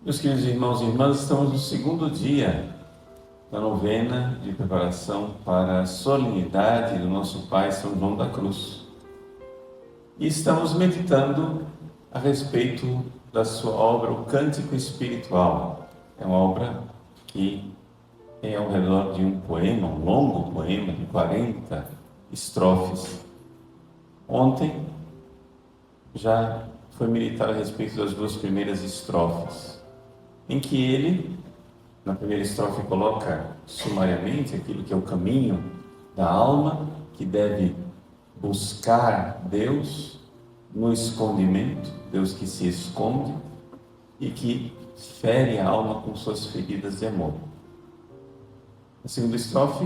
Meus queridos irmãos e irmãs, estamos no segundo dia da novena de preparação para a solenidade do nosso Pai São João da Cruz. E estamos meditando a respeito da sua obra, o Cântico Espiritual. É uma obra que é ao redor de um poema, um longo poema de 40 estrofes. Ontem já foi meditado a respeito das duas primeiras estrofes, em que ele, na primeira estrofe, coloca sumariamente aquilo que é o caminho da alma, que deve buscar Deus no escondimento, Deus que se esconde e que fere a alma com suas feridas de amor. Na segunda estrofe,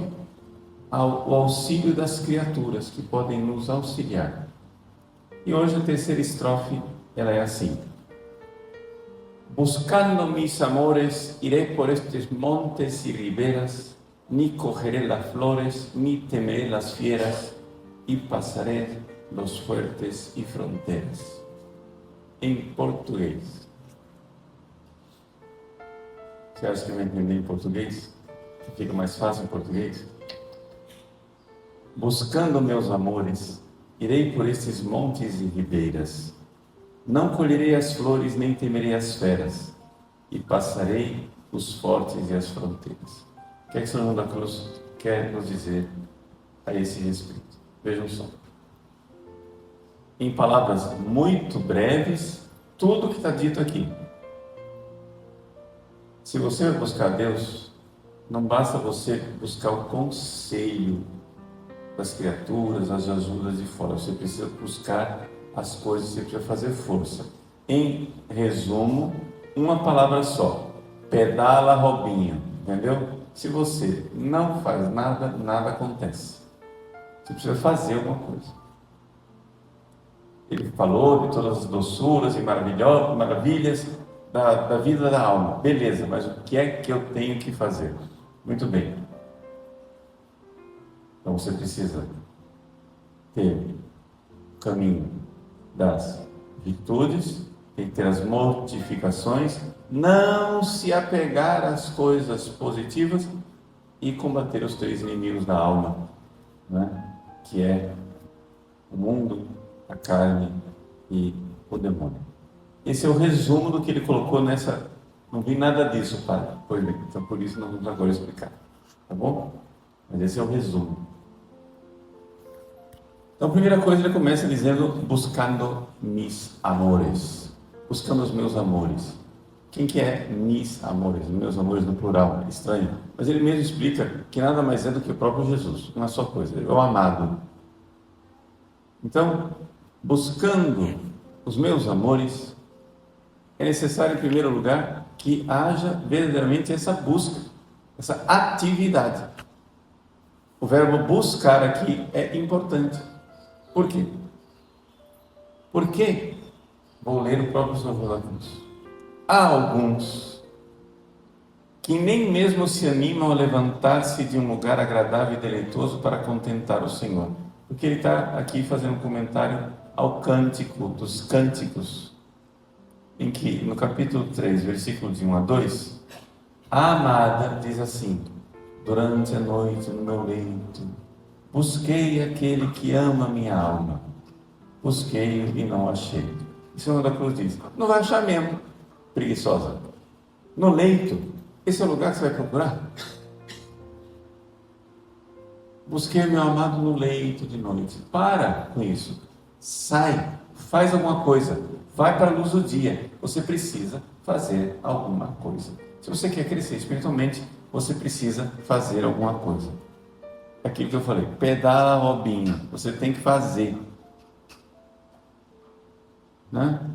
o auxílio das criaturas que podem nos auxiliar. E hoje a terceira estrofe, ela é assim: buscando mis amores, iré por estes montes y riberas, ni cogeré las flores, ni temeré las fieras, y pasaré los fuertes y fronteras. Em português. Você acha que vai entender em português? Que fica mais fácil em português? Buscando meus amores, irei por estes montes e ribeiras. Não colherei as flores, nem temerei as feras, e passarei os fortes e as fronteiras. O que é que São João da Cruz quer nos dizer a esse respeito? Vejam só. Em palavras muito breves, tudo o que está dito aqui. Se você vai buscar Deus, não basta você buscar o conselho das criaturas, as ajudas de fora. Você precisa buscar as coisas, você precisa fazer força. Em resumo, uma palavra só: pedala, Robinho. Entendeu? Se você não faz nada, nada acontece. Você precisa fazer alguma coisa. Ele falou de todas as doçuras e maravilhas da vida da alma. Beleza, mas o que é que eu tenho que fazer? Muito bem. Então você precisa ter o caminho das virtudes, tem que ter as mortificações, não se apegar às coisas positivas e combater os três inimigos da alma, né? Que é o mundo, a carne e o demônio. Esse é o resumo do que ele colocou nessa. Não vi nada disso, padre. Pois bem, então por isso nós vamos agora explicar, tá bom? Mas esse é o resumo. Então, a primeira coisa, ele começa dizendo: buscando mis amores, buscando os meus amores. Quem que é mis amores? Meus amores no plural, é estranho. Mas ele mesmo explica que nada mais é do que o próprio Jesus, uma só coisa, é o amado. Então, buscando os meus amores, é necessário, em primeiro lugar, que haja verdadeiramente essa busca, essa atividade. O verbo buscar aqui é importante. Por quê? Porque, vou ler o próprio São João da Cruz. Há alguns que nem mesmo se animam a levantar-se de um lugar agradável e deleitoso para contentar o Senhor. Porque ele está aqui fazendo um comentário ao cântico dos cânticos, em que no capítulo 3, versículo de 1 a 2, a amada diz assim: durante a noite no meu leito, busquei aquele que ama minha alma, busquei-o e não achei. E São João da Cruz diz: não vai achar mesmo, preguiçosa. No leito, esse é o lugar que você vai procurar? Busquei meu amado no leito de noite. Para com isso. Sai, faz alguma coisa, vai para a luz do dia. Você precisa fazer alguma coisa. Se você quer crescer espiritualmente, você precisa fazer alguma coisa. Aquilo que eu falei, pedala, Robinho, você tem que fazer, né?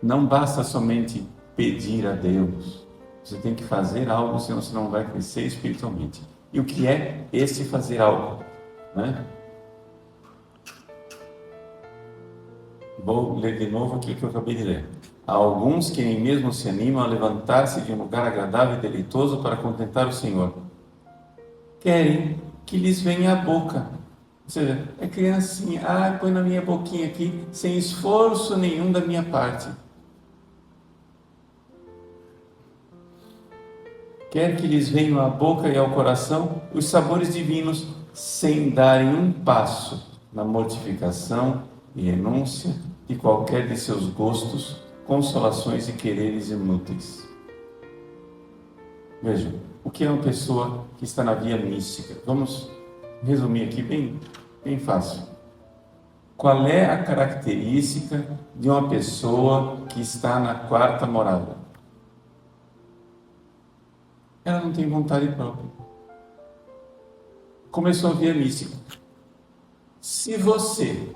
Não basta somente pedir a Deus, você tem que fazer algo, senão você não vai crescer espiritualmente. E o que é esse fazer algo, né? Vou ler de novo aquilo que eu acabei de ler. Há alguns que nem mesmo se animam a levantar-se de um lugar agradável e deleitoso para contentar o Senhor. Querem que lhes venha a boca. Ou seja, é criancinha, põe na minha boquinha aqui, sem esforço nenhum da minha parte. quer que lhes venham à boca e ao coração os sabores divinos, sem darem um passo na mortificação e renúncia de qualquer de seus gostos, consolações e quereres inúteis. Vejam, o que é uma pessoa que está na via mística? Vamos resumir aqui bem fácil. Qual é a característica de uma pessoa que está na quarta morada? Ela não tem vontade própria. Começou a via mística. Se você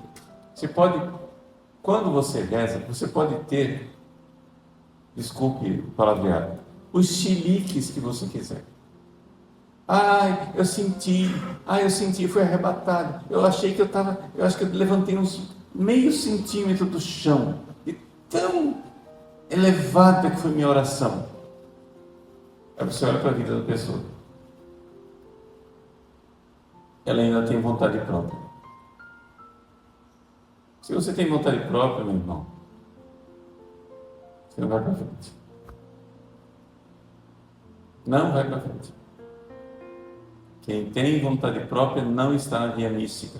pode, quando você reza, você pode ter, desculpe o palavreado, os chiliques que você quiser. Eu senti, fui arrebatado. Eu acho que eu levantei uns meio centímetro do chão. E tão elevada que foi minha oração. Aí você olha para a vida da pessoa. Ela ainda tem vontade própria. Se você tem vontade própria, meu irmão, você não vai para frente. Não vai para frente. Quem tem vontade própria não está na via mística.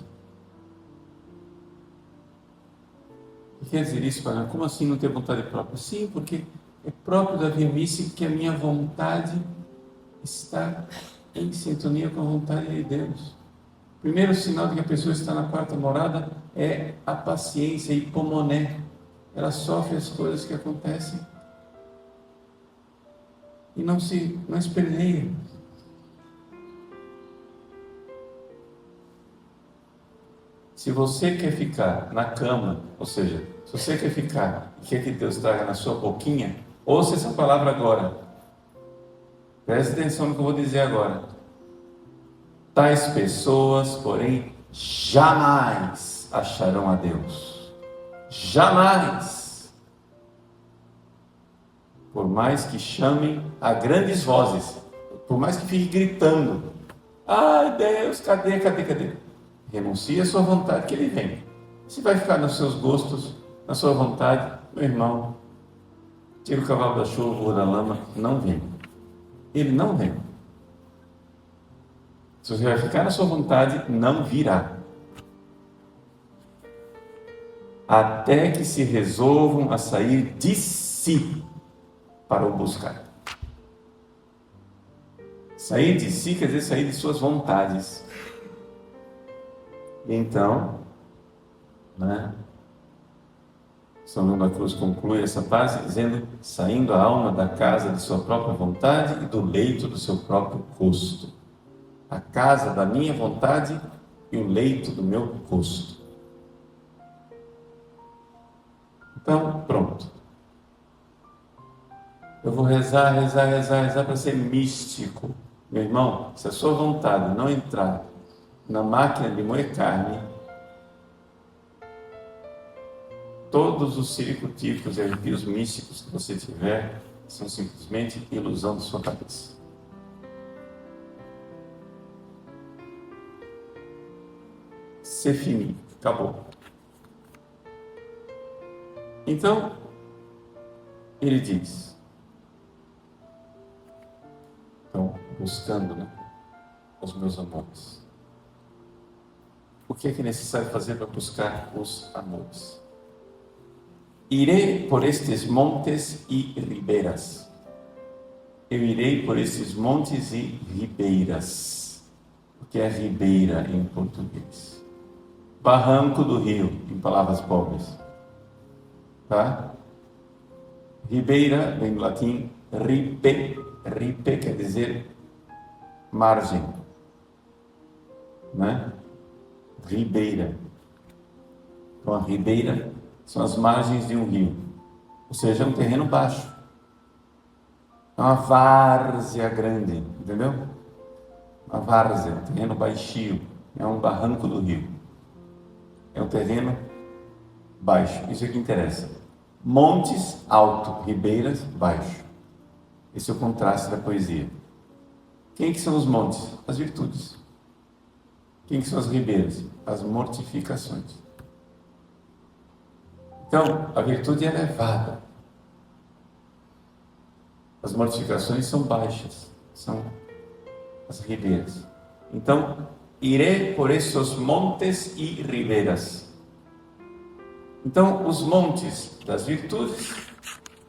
O que quer dizer isso, Pai? Como assim não ter vontade própria? Sim, porque é próprio da via mística que a minha vontade está em sintonia com a vontade de Deus. O primeiro sinal de que a pessoa está na quarta morada é a paciência, a hipomoné. Ela sofre as coisas que acontecem e não esperneia. Se você quer ficar na cama, ou seja, se você quer ficar e quer que Deus traga na sua boquinha, ouça essa palavra agora. Preste atenção no que eu vou dizer agora. Tais pessoas, porém, jamais acharão a Deus. Jamais. Por mais que chamem a grandes vozes, por mais que fiquem gritando, ai Deus, cadê? Renuncie à sua vontade que Ele vem. Se vai ficar nos seus gostos, na sua vontade, meu irmão, tira o cavalo da chuva, ou da lama, não vem. Ele não vem. Se você vai ficar na sua vontade, não virá. Até que se resolvam a sair de si para o buscar. Sair de si quer dizer sair de suas vontades. Então, São João da Cruz conclui essa parte dizendo: saindo a alma da casa de sua própria vontade e do leito do seu próprio gosto. A casa da minha vontade e o leito do meu gosto. Então, pronto. Eu vou rezar para ser místico. Meu irmão, se a sua vontade não entrar na máquina de moer carne, todos os circuitos e arrepios místicos que você tiver são simplesmente ilusão de sua cabeça. C'est fini, acabou. Então, ele diz, buscando, os meus amores. O que é necessário fazer para buscar os amores? Irei por estes montes e ribeiras. Eu irei por estes montes e ribeiras. O que é ribeira em português? Barranco do rio, em palavras pobres. Tá? Ribeira vem do latim ripe. Ripe quer dizer margem. Ribeira. Então a ribeira são as margens de um rio, ou seja, é um terreno baixo, é uma várzea grande, entendeu? Uma várzea, um terreno baixio, é um barranco do rio, é um terreno baixo, isso é que interessa. Montes, alto, ribeiras, baixo. Esse é o contraste da poesia. Quem que são os montes? As virtudes. Quem que são as ribeiras? As mortificações. Então, a virtude é elevada. As mortificações são baixas, são as ribeiras. Então, iré por esses montes e ribeiras. Então, os montes das virtudes,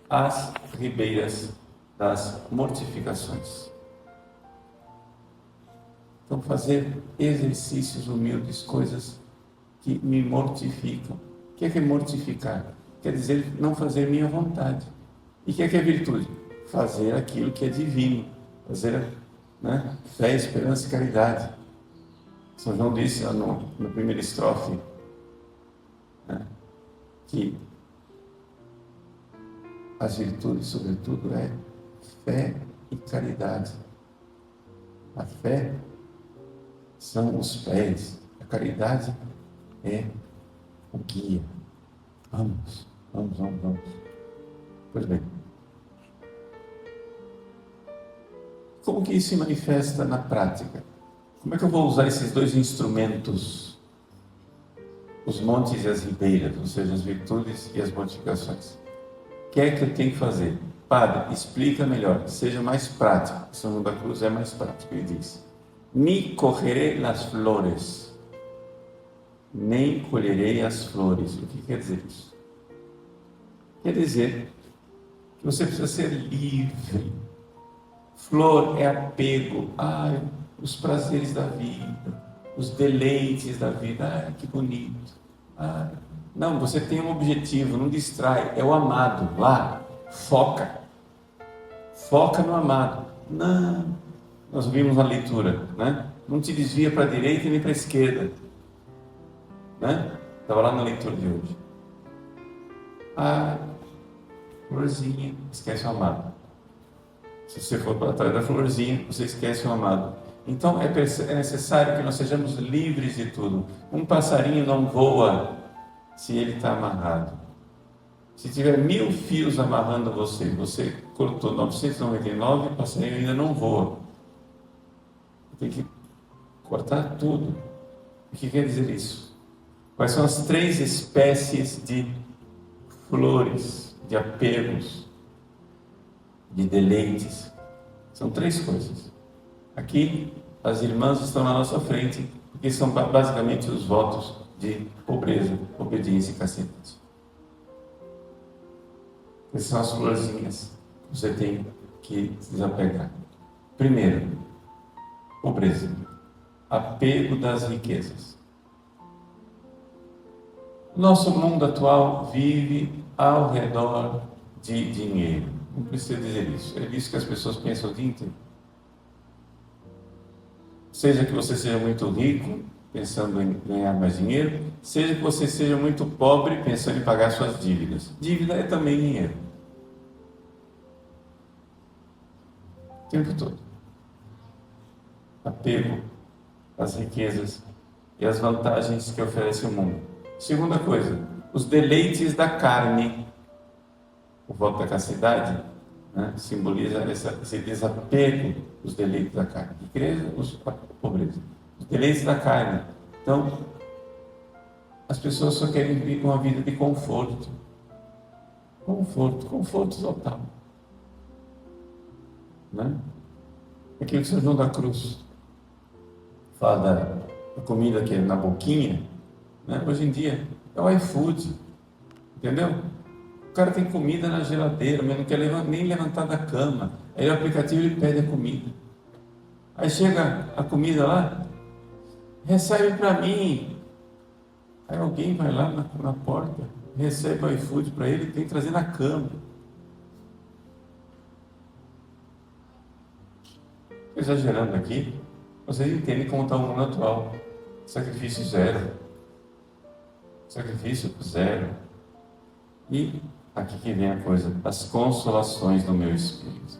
as ribeiras das mortificações. Então, fazer exercícios humildes, coisas que me mortificam. O que é mortificar? Quer dizer, não fazer minha vontade. E o que é virtude? Fazer aquilo que é divino. Fazer, né, fé, esperança e caridade. São João disse na primeira estrofe, né, que as virtudes, sobretudo, é fé e caridade. A fé são os pés, a caridade é o guia. Vamos. Pois bem, como que isso se manifesta na prática? Como é que eu vou usar esses dois instrumentos, os montes e as ribeiras, ou seja, as virtudes e as mortificações? O que é que eu tenho que fazer? Padre, explica melhor, seja mais prático. São João da Cruz é mais prático, ele diz: ni correré las flores, nem colherei as flores. O que quer dizer isso? Quer dizer que você precisa ser livre. Flor é apego, os prazeres da vida, os deleites da vida, que bonito. Não, você tem um objetivo, não distrai, é o amado, lá, foca no amado. Não, nós vimos na leitura, né? Não te desvia para a direita nem para a esquerda, né? Estava lá na leitura de hoje. Florzinha, esquece o amado. Se você for para trás da florzinha, você esquece o amado. Então é necessário que nós sejamos livres de tudo. Um passarinho não voa se ele está amarrado. Se tiver 1000 fios amarrando você cortou 999, o passarinho ainda não voa. Tem que cortar tudo. O que quer dizer isso? Quais são as 3 espécies de flores, de apegos, de deleites? São 3 coisas. Aqui, as irmãs estão na nossa frente, porque são basicamente os votos de pobreza, obediência e castidade. Essas são as florzinhas que você tem que se desapegar. Primeiro, pobreza, apego das riquezas. Nosso mundo atual vive ao redor de dinheiro. Não precisa dizer isso. É isso que as pessoas pensam o dia inteiro. Seja que você seja muito rico, pensando em ganhar mais dinheiro, seja que você seja muito pobre, pensando em pagar suas dívidas. Dívida é também dinheiro. O tempo todo. Apego às riquezas e às vantagens que oferece o mundo. Segunda coisa, os deleites da carne. O voto da castidade, né, simboliza esse desapego dos deleites da carne. Igreja, a pobreza. Os deleites da carne. Então, as pessoas só querem viver uma vida de conforto. Conforto total. Né? Aquilo que São João da Cruz fala da comida que é na boquinha, né? Hoje em dia é o iFood, entendeu? O cara tem comida na geladeira, mas não quer nem levantar da cama. Aí o aplicativo ele pede a comida. Aí chega a comida lá, recebe para mim. Aí alguém vai lá na porta, recebe o iFood para ele, tem que trazer na cama. Estou exagerando aqui, vocês entendem como está o mundo atual. Sacrifício zero. E aqui que vem a coisa, as consolações do meu espírito.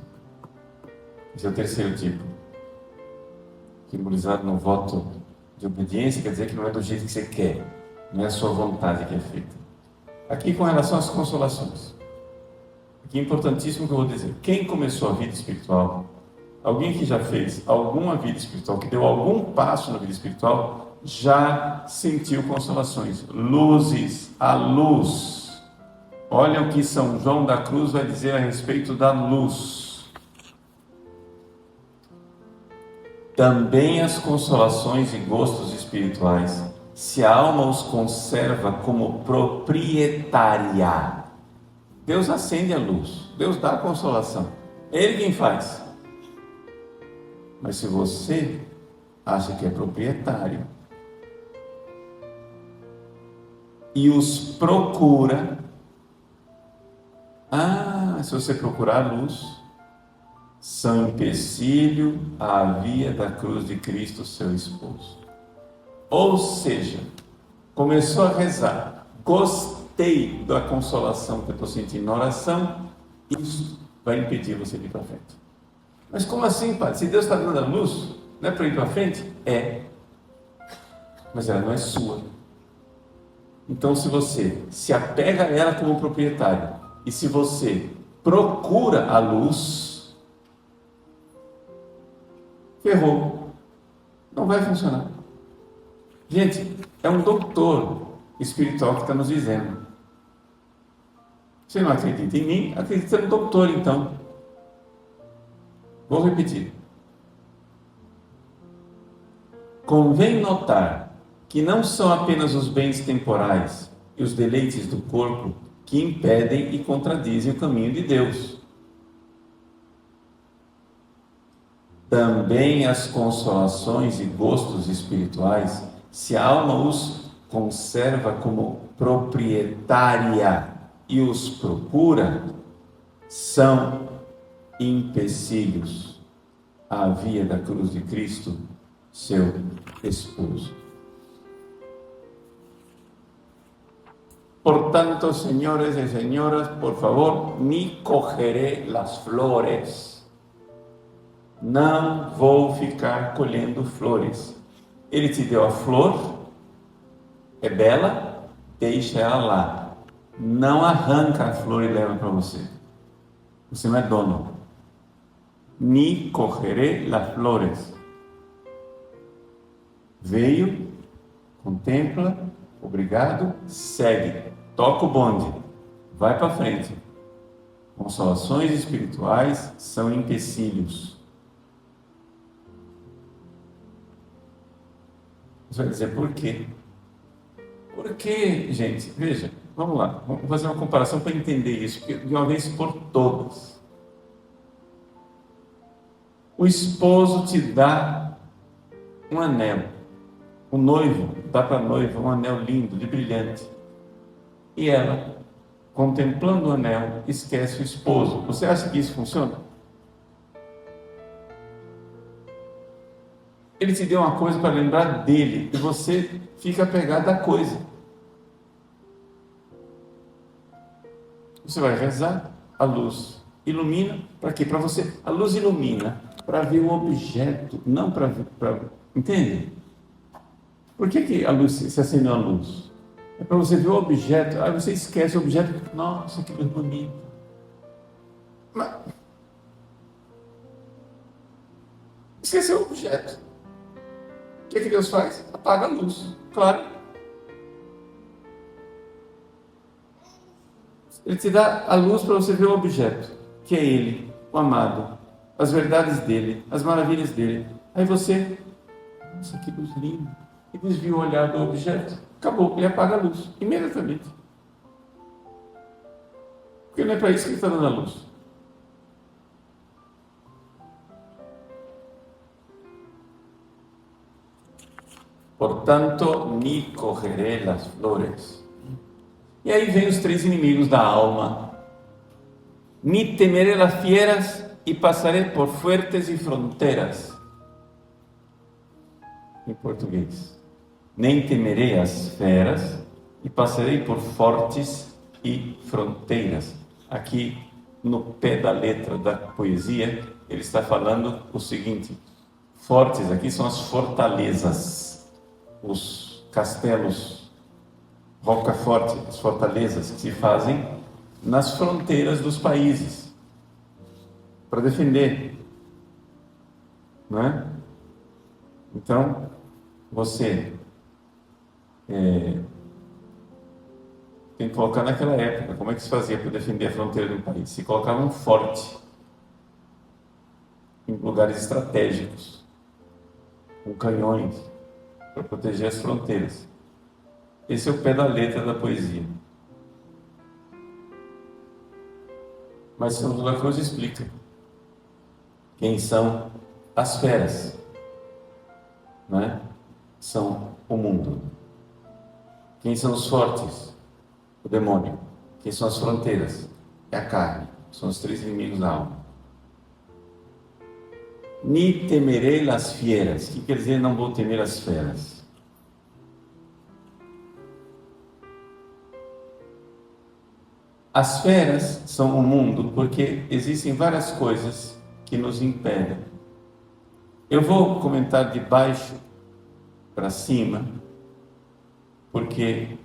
Esse é o terceiro tipo, simbolizado no voto de obediência, quer dizer que não é do jeito que você quer, não é a sua vontade que é feita. Aqui com relação às consolações, aqui é importantíssimo que eu vou dizer, quem começou a vida espiritual, alguém que já fez alguma vida espiritual, que deu algum passo na vida espiritual, já sentiu consolações, luzes, a luz. Olha o que São João da Cruz vai dizer a respeito da luz. Também as consolações e gostos espirituais, se a alma os conserva como proprietária. Deus acende a luz, Deus dá a consolação, é Ele quem faz. Mas se você acha que é proprietário e os procura, se você procurar a luz, são empecilho à via da cruz de Cristo, seu esposo. Ou seja, começou a rezar, gostei da consolação que eu estou sentindo na oração, isso vai impedir você de ir para frente. Mas como assim, padre? Se Deus está dando a luz, não é para ir para frente? É. Mas ela não é sua. Então, se você se apega a ela como proprietário, e se você procura a luz, ferrou. Não vai funcionar. Gente, é um doutor espiritual que está nos dizendo. Você não acredita em mim? Acredita no doutor, então. Vou repetir. Convém notar que não são apenas os bens temporais e os deleites do corpo que impedem e contradizem o caminho de Deus. Também as consolações e gostos espirituais, se a alma os conserva como proprietária e os procura, são empecilhos à via da cruz de Cristo, seu esposo. Portanto, senhores e senhoras, por favor, ni cogeré las flores. Não vou ficar colhendo flores. Ele te deu a flor, é bela, deixa ela lá. Não arranca a flor e leva para você. Você não é dono. Ni cogeré las flores. Veio, contempla, obrigado, segue, toca o bonde, vai para frente. Consolações espirituais são empecilhos. Você vai dizer por quê? Porque, gente, veja, vamos lá, vamos fazer uma comparação para entender isso, de uma vez por todas. O esposo te dá um anel, o noivo dá para a noiva um anel lindo, de brilhante, e ela, contemplando o anel, esquece o esposo. Você acha que isso funciona? Ele te deu uma coisa para lembrar dele e você fica apegado à coisa. Você vai rezar, a luz ilumina, para quê? Para você. A luz ilumina para ver o objeto, não para entende? Por que a luz se acendeu a luz? É para você ver o objeto, aí você esquece o objeto, nossa, que luz bonita. Mas esqueceu o objeto. O que Deus faz? Apaga a luz, claro. Ele te dá a luz para você ver o objeto, que é Ele, o amado, as verdades dele, as maravilhas dele. Aí você, nossa, que luz linda, e desvia o olhar do objeto, acabou, ele apaga a luz, imediatamente. Porque não é para isso que ele está dando a luz. Portanto, ni cogeré las flores. E aí vem os três inimigos da alma. Ni temeré las fieras e passaré por fuertes e fronteiras. Em português. Nem temerei as feras e passarei por fortes e fronteiras. Aqui, no pé da letra da poesia, ele está falando o seguinte: fortes aqui são as fortalezas, os castelos, rocaforte, as fortalezas que se fazem nas fronteiras dos países para defender, não é? Então, você tem que colocar naquela época, como é que se fazia para defender a fronteira de um país? Se colocava um forte em lugares estratégicos. com canhões para proteger as fronteiras. Esse é o pé da letra da poesia. Mas São João da Cruz explica quem são as feras, né? São o mundo. Quem são os fortes? O demônio. Quem são as fronteiras? É a carne. São os três inimigos da alma. Ni temerei las fieras. O que quer dizer não vou temer as feras? As feras são o mundo porque existem várias coisas que nos impedem. Eu vou comentar de baixo para cima, porque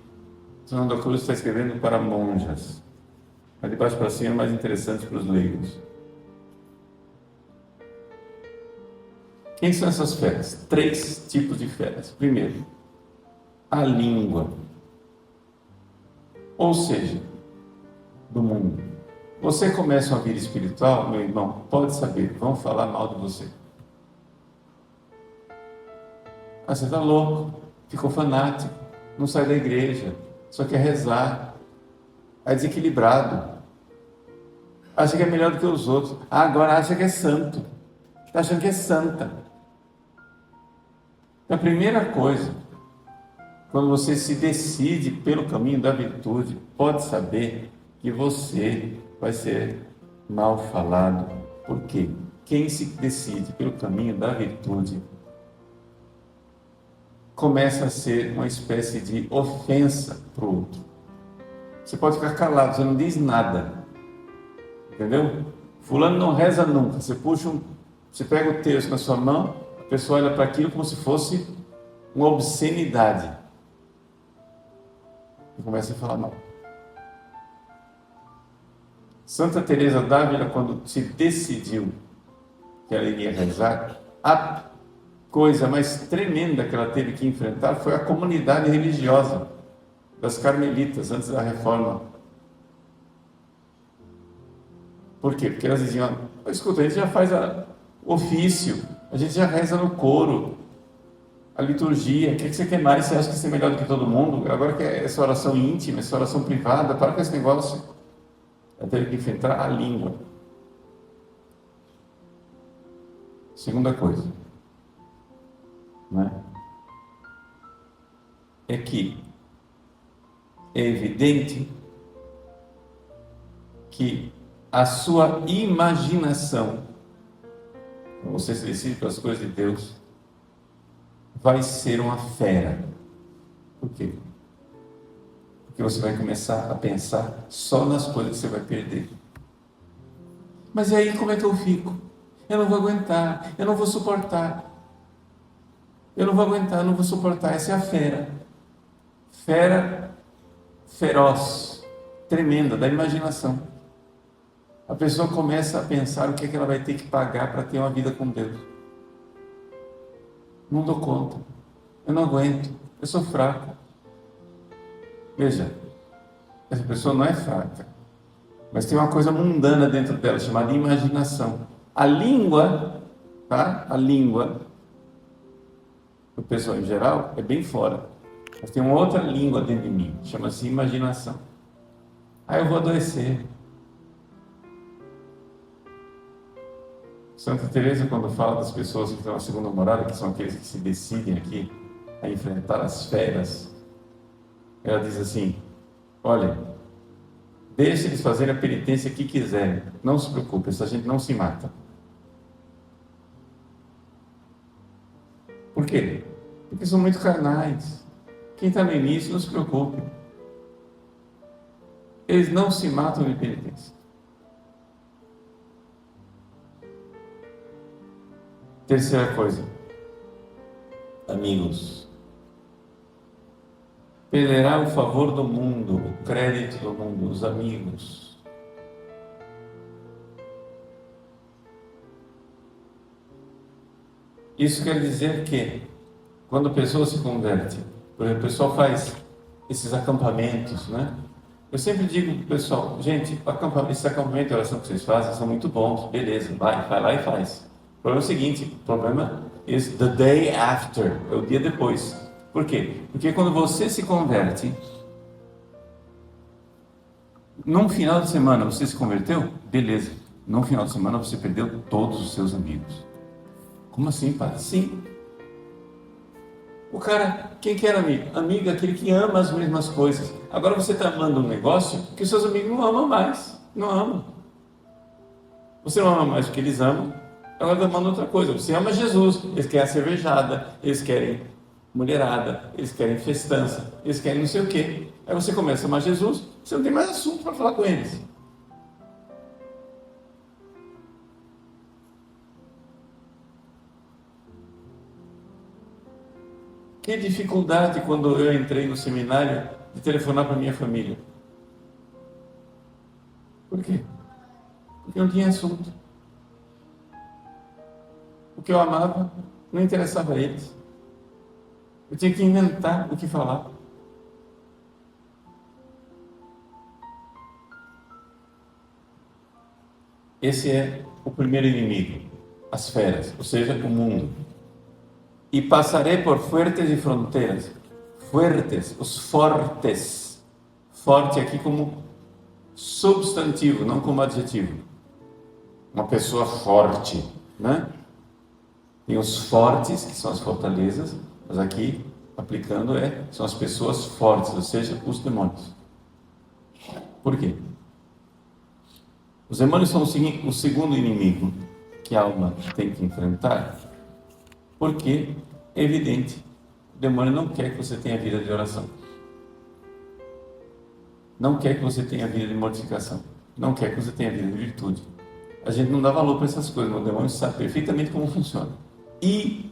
São João da Cruz está escrevendo para monjas. Mas de baixo para cima é mais interessante para os leigos. Quem são essas feras? 3 tipos de feras. Primeiro, a língua. Ou seja, do mundo. Você começa uma vida espiritual, meu irmão, pode saber, vão falar mal de você. Ah, você está louco, ficou fanático, não sai da igreja, só quer rezar, é desequilibrado, acha que é melhor do que os outros, agora acha que é santo, está achando que é santa. A primeira coisa, quando você se decide pelo caminho da virtude, pode saber que você vai ser mal falado. Por quê? Quem se decide pelo caminho da virtude começa a ser uma espécie de ofensa para o outro. Você pode ficar calado, você não diz nada. Entendeu? Fulano não reza nunca. Você pega o texto na sua mão, a pessoa olha para aquilo como se fosse uma obscenidade. E começa a falar mal. Santa Teresa d'Ávila, quando se decidiu que ela iria rezar, a coisa mais tremenda que ela teve que enfrentar foi a comunidade religiosa das carmelitas antes da reforma. Por quê? Porque elas diziam: escuta, a gente já faz o ofício, a gente já reza no coro, a liturgia, o que você quer mais? Você acha que você é melhor do que todo mundo? Agora que é essa oração íntima, essa oração privada, para com esse negócio. Ela teve que enfrentar a língua. Segunda coisa, né? É que é evidente que a sua imaginação, quando você se decide para as coisas de Deus, vai ser uma fera. Por quê? Porque você vai começar a pensar só nas coisas que você vai perder. Mas e aí como é que eu fico? Eu não vou aguentar, eu não vou suportar. Eu não vou aguentar, eu não vou suportar. Essa é a fera. Fera feroz, tremenda, da imaginação. A pessoa começa a pensar o que é que ela vai ter que pagar para ter uma vida com Deus. Não dou conta, eu não aguento, eu sou fraco. Veja, essa pessoa não é fraca, mas tem uma coisa mundana dentro dela, chamada imaginação. A língua, tá? A língua, o pessoal em geral, é bem fora. Mas tem uma outra língua dentro de mim, chama-se imaginação. Aí eu vou adoecer. Santa Teresa, quando fala das pessoas que estão na segunda morada, que são aqueles que se decidem aqui a enfrentar as feras, ela diz assim: olha, deixe eles fazerem a penitência que quiserem, não se preocupe, essa gente não se mata. Por quê? Porque são muito carnais. Quem está no início, não se preocupe. Eles não se matam de penitência. Terceira coisa, amigos, perderá o favor do mundo, o crédito do mundo, os amigos. Isso quer dizer que, quando a pessoa se converte, por exemplo, o pessoal faz esses acampamentos, né? Eu sempre digo para o pessoal: gente, esses acampamentos de oração que vocês fazem são muito bons, beleza, vai lá e faz. O problema é o seguinte: o problema is the day after, é o dia depois. Por quê? Porque quando você se converte, num final de semana você se converteu? Beleza. Num final de semana você perdeu todos os seus amigos. Como assim, padre? Sim. O cara, quem que era amigo? Amigo é aquele que ama as mesmas coisas. Agora você está amando um negócio que os seus amigos não amam mais. Não amam. Você não ama mais o que eles amam, agora está amando outra coisa. Você ama Jesus, eles querem a cervejada, eles querem mulherada, eles querem festança, eles querem não sei o quê. Aí você começa a amar Jesus, você não tem mais assunto para falar com eles. Que dificuldade quando eu entrei no seminário de telefonar para minha família. Por quê? Porque não tinha assunto. O que eu amava não interessava a eles. Eu tinha que inventar o que falar. Esse é o primeiro inimigo, as feras, ou seja, o mundo. E passarei por fuertes e fronteiras. Fuertes, os fortes. Forte aqui como substantivo, não como adjetivo. Uma pessoa forte, né? Tem os fortes, que são as fortalezas, mas aqui, aplicando, são as pessoas fortes, ou seja, os demônios. Por quê? Os demônios são o segundo inimigo que a alma tem que enfrentar, porque é evidente, o demônio não quer que você tenha vida de oração. Não quer que você tenha vida de mortificação. Não quer que você tenha vida de virtude. A gente não dá valor para essas coisas, mas o demônio sabe perfeitamente como funciona. E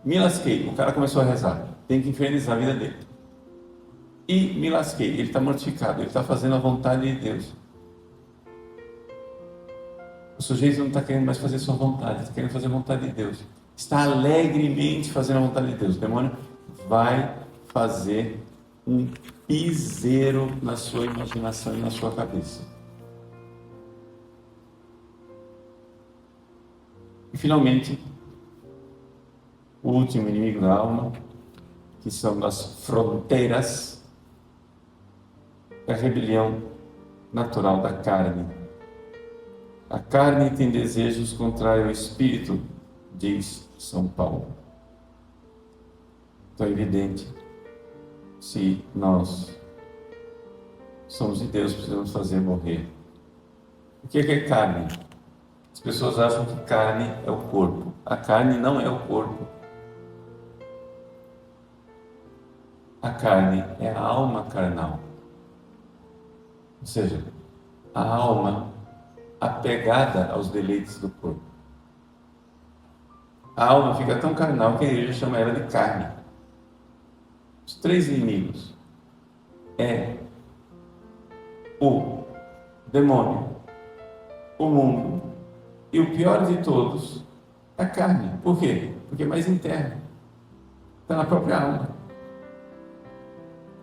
me lasquei, o cara começou a rezar, tem que infernizar a vida dele. E me lasquei, ele está mortificado, ele está fazendo a vontade de Deus. O sujeito não está querendo mais fazer sua vontade, está querendo fazer a vontade de Deus. Está alegremente fazendo a vontade de Deus. O demônio vai fazer um piseiro na sua imaginação e na sua cabeça. E finalmente, o último inimigo da alma, que são as fronteiras, é a rebelião natural da carne. A carne tem desejos contrários ao espírito, diz São Paulo. Então é evidente, se nós somos de Deus, precisamos fazer morrer. O que é carne? As pessoas acham que carne é o corpo. A carne não é o corpo. A carne é a alma carnal. Ou seja, a alma apegada aos deleites do corpo. A alma fica tão carnal que a igreja chama ela de carne. Os três inimigos é o demônio, o mundo e o pior de todos, a carne. Por quê? Porque é mais interno. Está na própria alma.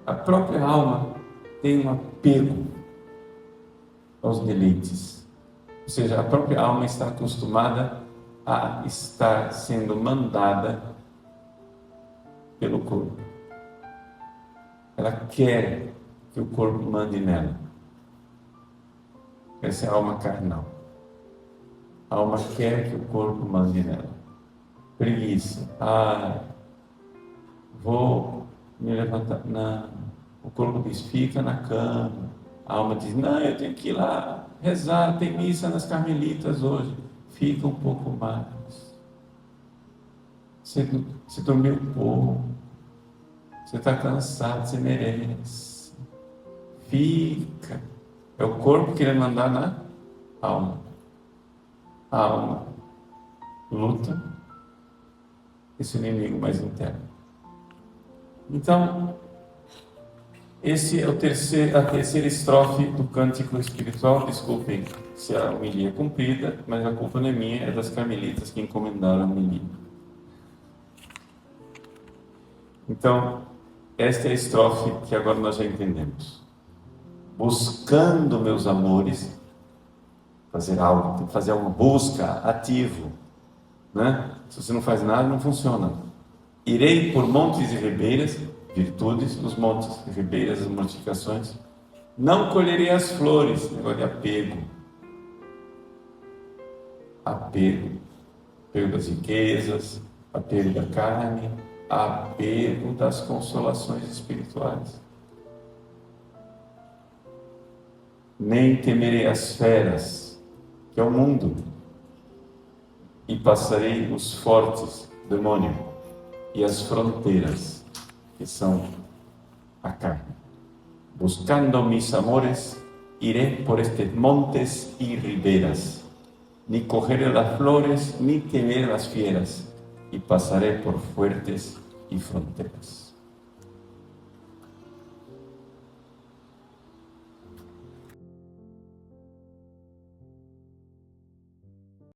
A própria alma tem um apego aos deleites. Ou seja, a própria alma está acostumada a estar sendo mandada pelo corpo. Ela quer que o corpo mande nela. Essa é a alma carnal. A alma quer que o corpo mande nela. Preguiça. Vou me levantar. Não. O corpo diz, fica na cama. A alma diz, não, eu tenho que ir lá rezar, tem missa nas Carmelitas hoje. Fica um pouco mais. Você dormiu pouco. Você está cansado, você merece. Fica. É o corpo querendo mandar na alma. A alma luta esse inimigo mais interno. Então, esse é a terceira estrofe do cântico espiritual. Desculpem se a homilia é cumprida, mas a culpa não é minha, é das carmelitas que encomendaram a homilia. Então, esta é a estrofe que agora nós já entendemos. Buscando meus amores, fazer algo, tem que fazer uma busca ativo. né? Se você não faz nada, não funciona. Irei por montes e ribeiras, virtudes nos montes e ribeiras, as mortificações. Não colherei as flores, negócio de apego. Apego das riquezas, apego da carne, apego das consolações espirituais. Nem temerei as feras, que é o mundo, e passarei os fortes, demônio, e as fronteiras, que são a carne. Buscando mis amores, iré por estes montes y riberas, ni cogeré las flores, ni temeré las fieras, y pasaré por fuertes y fronteras.